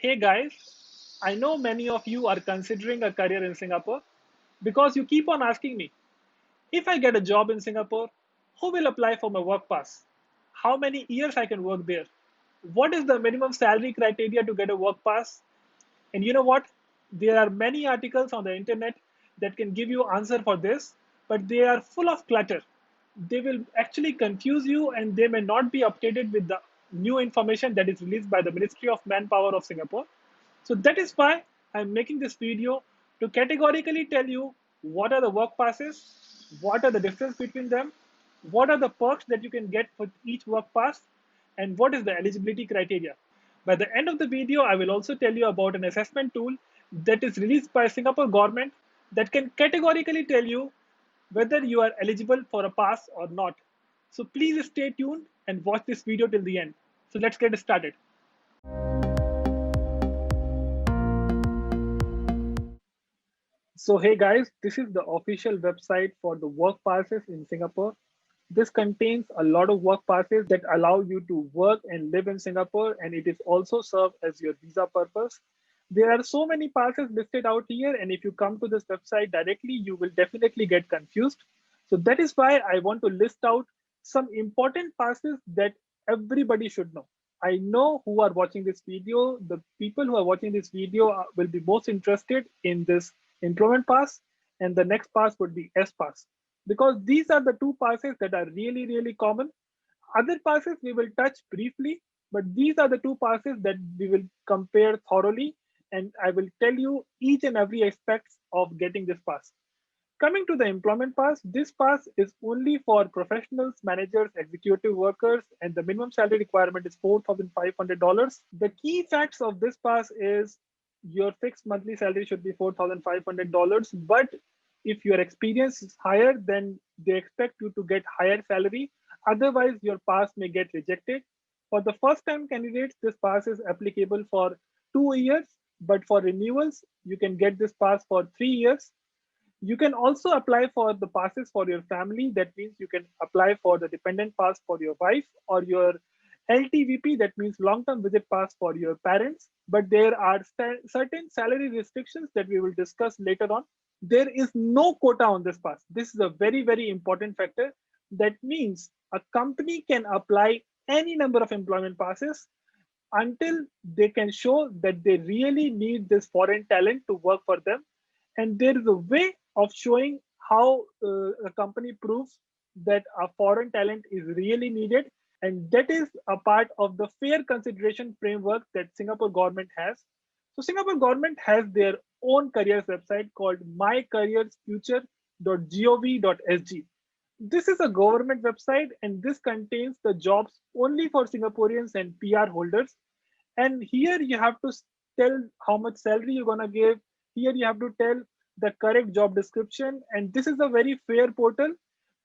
Hey guys, I know many of you are considering a career in Singapore because you keep on asking me, if I get a job in Singapore, who will apply for my work pass? How many years I can work there? What is the minimum salary criteria to get a work pass? And you know what? There are many articles on the internet that can give you answer for this, but they are full of clutter. They will actually confuse you and they may not be updated with the new information that is released by the Ministry of Manpower of Singapore. So that is why I'm making this video to categorically tell you what are the work passes, what are the difference between them, what are the perks that you can get for each work pass, and what is the eligibility criteria. By the end of the video, I will also tell you about an assessment tool that is released by Singapore government that can categorically tell you whether you are eligible for a pass or not. So please stay tuned and watch this video till the end. So let's get started. So hey guys, this is the official website for the work passes in Singapore. This contains a lot of work passes that allow you to work and live in Singapore, and it is also served as your visa purpose. There are so many passes listed out here, and if you come to this website directly, you will definitely get confused. So that is why I want to list out some important passes that everybody should know. I know who are watching this video. The people who are watching this video will be most interested in this employment pass, and the next pass would be S pass, because these are the two passes that are really common. Other passes we will touch briefly, but these are the two passes that we will compare thoroughly, and I will tell you each and every aspect of getting this pass. Coming to the employment pass, this pass is only for professionals, managers, executive workers, and the minimum salary requirement is $4,500. The key facts of this pass is your fixed monthly salary should be $4,500, but if your experience is higher, then they expect you to get higher salary. Otherwise, your pass may get rejected. For the first time candidates, this pass is applicable for 2 years, but for renewals, you can get this pass for 3 years. You can also apply for the passes for your family. That means you can apply for the dependent pass for your wife, or your LTVP, that means long term visit pass for your parents. But there are certain salary restrictions that we will discuss later on. There is no quota on this pass. This is a very important factor. That means a company can apply any number of employment passes until they can show that they really need this foreign talent to work for them. And there is a way of showing how a company proves that a foreign talent is really needed, and that is a part of the fair consideration framework that Singapore government has. So Singapore government has their own careers website called mycareersfuture.gov.sg. This is a government website, and this contains the jobs only for Singaporeans and PR holders. And here you have to tell how much salary you're going to give. Here you have to tell the correct job description. And this is a very fair portal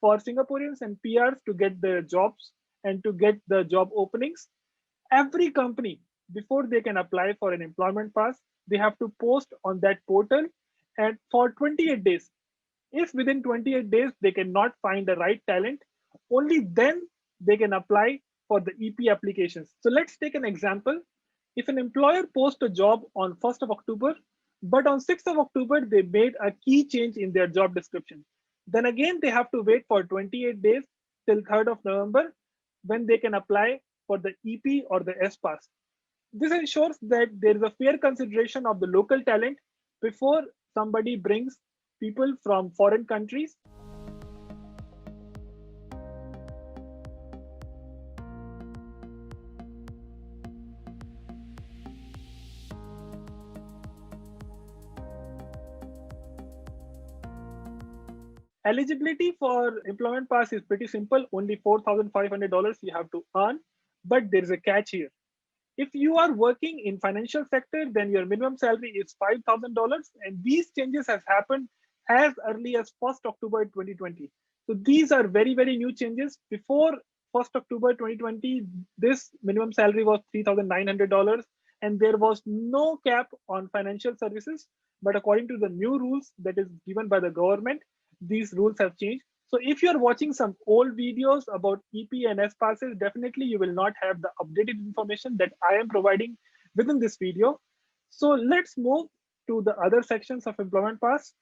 for Singaporeans and PRs to get the jobs and to get the job openings. Every company, before they can apply for an employment pass, they have to post on that portal and for 28 days. If within 28 days they cannot find the right talent, only then they can apply for the EP applications. So let's take an example. If an employer posts a job on 1st of October, but on 6th of October, they made a key change in their job description, then again they have to wait for 28 days till 3rd of November when they can apply for the EP or the S pass. This ensures that there is a fair consideration of the local talent before somebody brings people from foreign countries. Eligibility for employment pass is pretty simple. Only $4,500 you have to earn, but there is a catch here. If you are working in financial sector, then your minimum salary is $5,000, and these changes has happened as early as 1st October 2020. So these are very new changes. Before 1st October 2020, this minimum salary was $3,900, and there was no cap on financial services. But according to the new rules that is given by the government, these rules have changed. So if you're watching some old videos about EP and S passes, definitely you will not have the updated information that I am providing within this video. So let's move to the other sections of employment pass,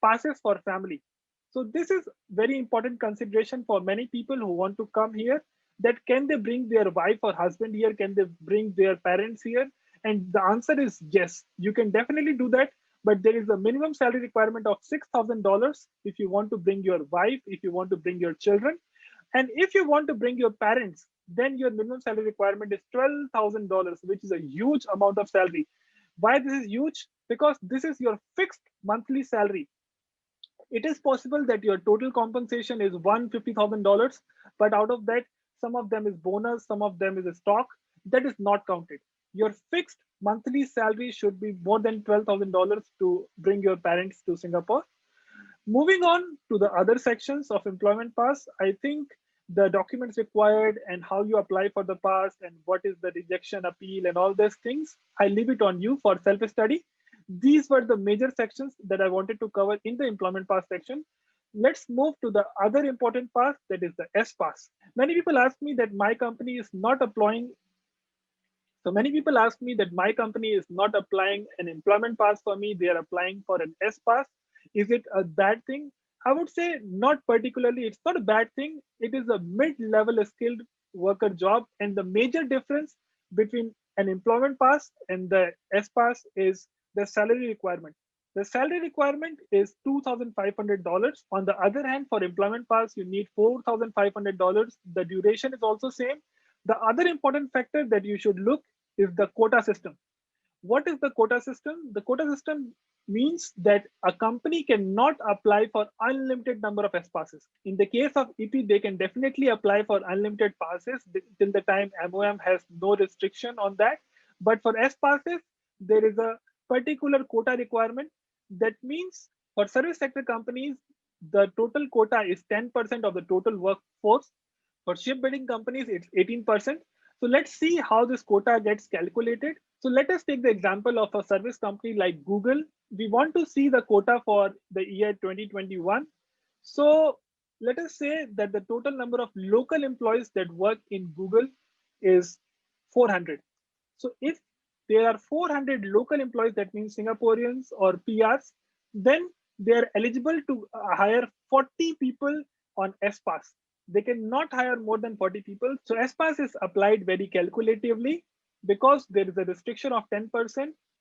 passes for family. So this is very important consideration for many people who want to come here, that can they bring their wife or husband here? Can they bring their parents here? And the answer is yes, you can definitely do that. But there is a minimum salary requirement of $6,000 if you want to bring your wife, if you want to bring your children. And if you want to bring your parents, then your minimum salary requirement is $12,000, which is a huge amount of salary. Why this is huge? Because this is your fixed monthly salary. It is possible that your total compensation is $150,000, but out of that, some of them is bonus, some of them is a stock. That is not counted. Your fixed monthly salary should be more than $12,000 to bring your parents to Singapore. Moving on to the other sections of employment pass, I think the documents required and how you apply for the pass and what is the rejection appeal and all those things, I leave it on you for self-study. These were the major sections that I wanted to cover in the employment pass section. Let's move to the other important pass, that is the S pass. Many people ask me that my company is not applying. So many people ask me that my company is not applying an employment pass for me, they are applying for an S pass. Is it a bad thing? I would say not particularly. It's not a bad thing. It is a mid-level skilled worker job. And the major difference between an employment pass and the S pass is the salary requirement. The salary requirement is $2,500. On the other hand, for employment pass, you need $4,500. The duration is also same. The other important factor that you should look is the quota system. What is the quota system? The quota system means that a company cannot apply for unlimited number of S passes. In the case of EP, they can definitely apply for unlimited passes till the time MOM has no restriction on that. But for S passes, there is a particular quota requirement. That means for service sector companies, the total quota is 10% of the total workforce. For shipbuilding companies, it's 18%. So let's see how this quota gets calculated. So let us take the example of a service company like Google. We want to see the quota for the year 2021. So let us say that the total number of local employees that work in Google is 400. So if there are 400 local employees, that means Singaporeans or PRs, then they are eligible to hire 40 people on S-Pass. They cannot hire more than 40 people. So S-Pass is applied very calculatively because there is a restriction of 10%.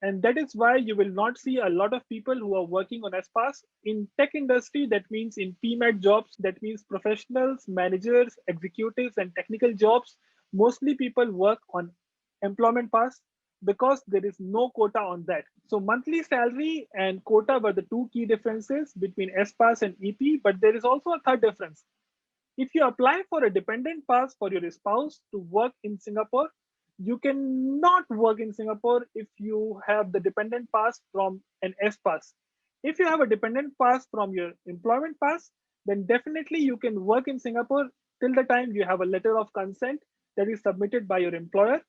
And that is why you will not see a lot of people who are working on S-Pass. In tech industry, that means in PMAT jobs, that means professionals, managers, executives, and technical jobs. Mostly people work on employment pass because there is no quota on that. So monthly salary and quota were the two key differences between S pass and EP, but there is also a third difference. If you apply for a dependent pass for your spouse to work in Singapore, you cannot work in Singapore if you have the dependent pass from an S pass. If you have a dependent pass from your employment pass, then definitely you can work in Singapore till the time you have a letter of consent that is submitted by your employer.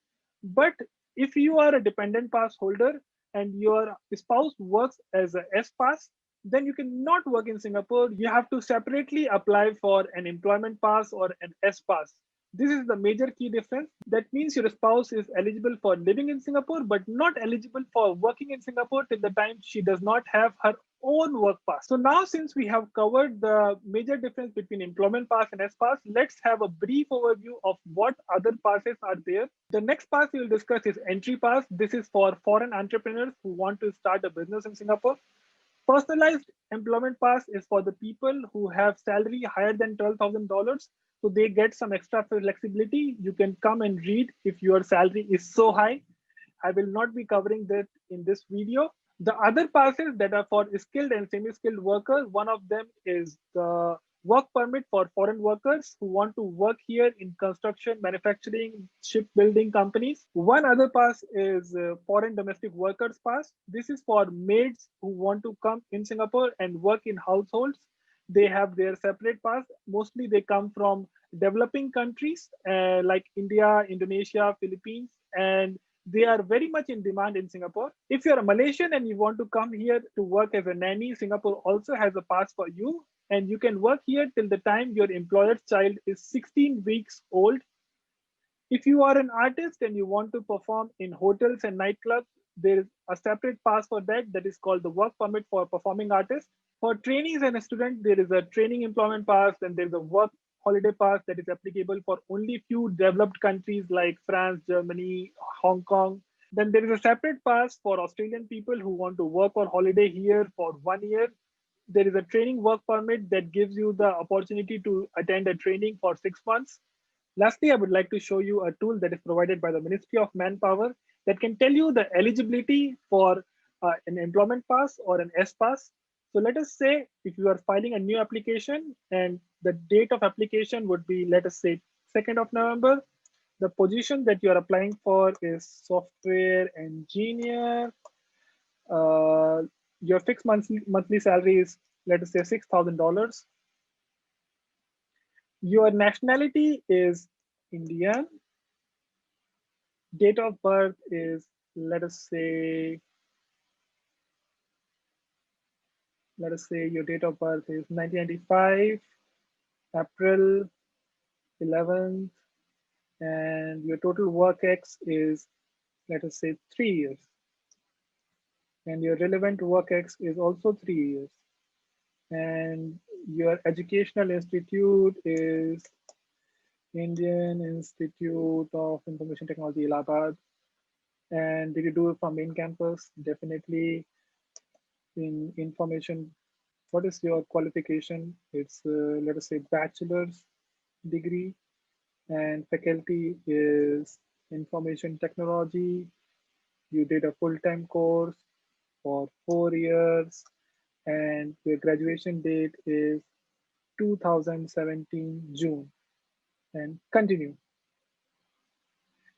But if you are a dependent pass holder and your spouse works as a S pass, then you cannot work in Singapore. You have to separately apply for an employment pass or an S pass. This is the major key difference. That means your spouse is eligible for living in Singapore, but not eligible for working in Singapore till the time she does not have her own work pass. So now, since we have covered the major difference between employment pass and S pass, let's have a brief overview of what other passes are there. The next pass we will discuss is entry pass. This is for foreign entrepreneurs who want to start a business in Singapore. Personalized employment pass is for the people who have salary higher than $12,000. So they get some extra flexibility. You can come and read if your salary is so high. I will not be covering that in this video. The other passes that are for skilled and semi-skilled workers, one of them is the work permit for foreign workers who want to work here in construction, manufacturing, shipbuilding companies. One other pass is foreign domestic workers pass. This is for maids who want to come in Singapore and work in households. They have their separate pass. Mostly they come from developing countries like India, Indonesia, Philippines, and they are very much in demand in Singapore. If you're a Malaysian and you want to come here to work as a nanny, Singapore also has a pass for you. And you can work here till the time your employer's child is 16 weeks old. If you are an artist and you want to perform in hotels and nightclubs, there is a separate pass for that that is called the work permit for performing artists. For trainees and students, there is a training employment pass, and there is a work holiday pass that is applicable for only few developed countries like France, Germany, Hong Kong. Then there is a separate pass for Australian people who want to work or holiday here for 1 year. There is a training work permit that gives you the opportunity to attend a training for 6 months. Lastly, I would like to show you a tool that is provided by the Ministry of Manpower that can tell you the eligibility for an employment pass or an S pass. So let us say if you are filing a new application and the date of application would be, let us say, 2nd of November. The position that you are applying for is software engineer. Uh, your fixed monthly salary is, let us say, $6,000. Your nationality is Indian. Date of birth is, let us say, your date of birth is 1995, April 11th, and your total work X is, let us say, 3 years. And your relevant work X is also 3 years. And your educational institute is Indian Institute of Information Technology, Allahabad. And did you do it from main campus? Definitely. In information, what is your qualification? It's, let us say, bachelor's degree, and faculty is information technology. You did a full-time course for 4 years, and your graduation date is 2017 June, and continue.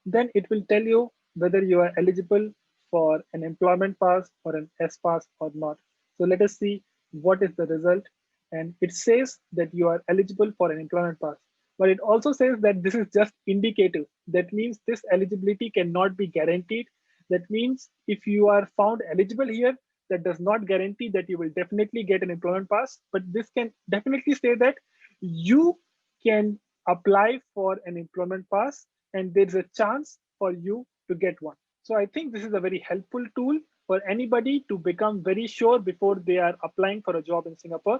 Then it will tell you whether you are eligible for an employment pass or an S pass or not. So let us see what is the result. And it says that you are eligible for an employment pass, but it also says that this is just indicative. That means this eligibility cannot be guaranteed. That means if you are found eligible here, that does not guarantee that you will definitely get an employment pass, but this can definitely say that you can apply for an employment pass and there's a chance for you to get one. So I think this is a very helpful tool for anybody to become very sure before they are applying for a job in Singapore.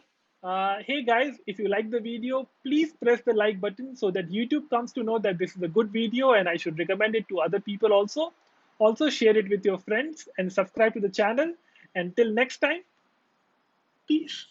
Hey guys, if you like the video, please press the like button so that YouTube comes to know that this is a good video and I should recommend it to other people also. Also share it with your friends and subscribe to the channel. Until next time, peace.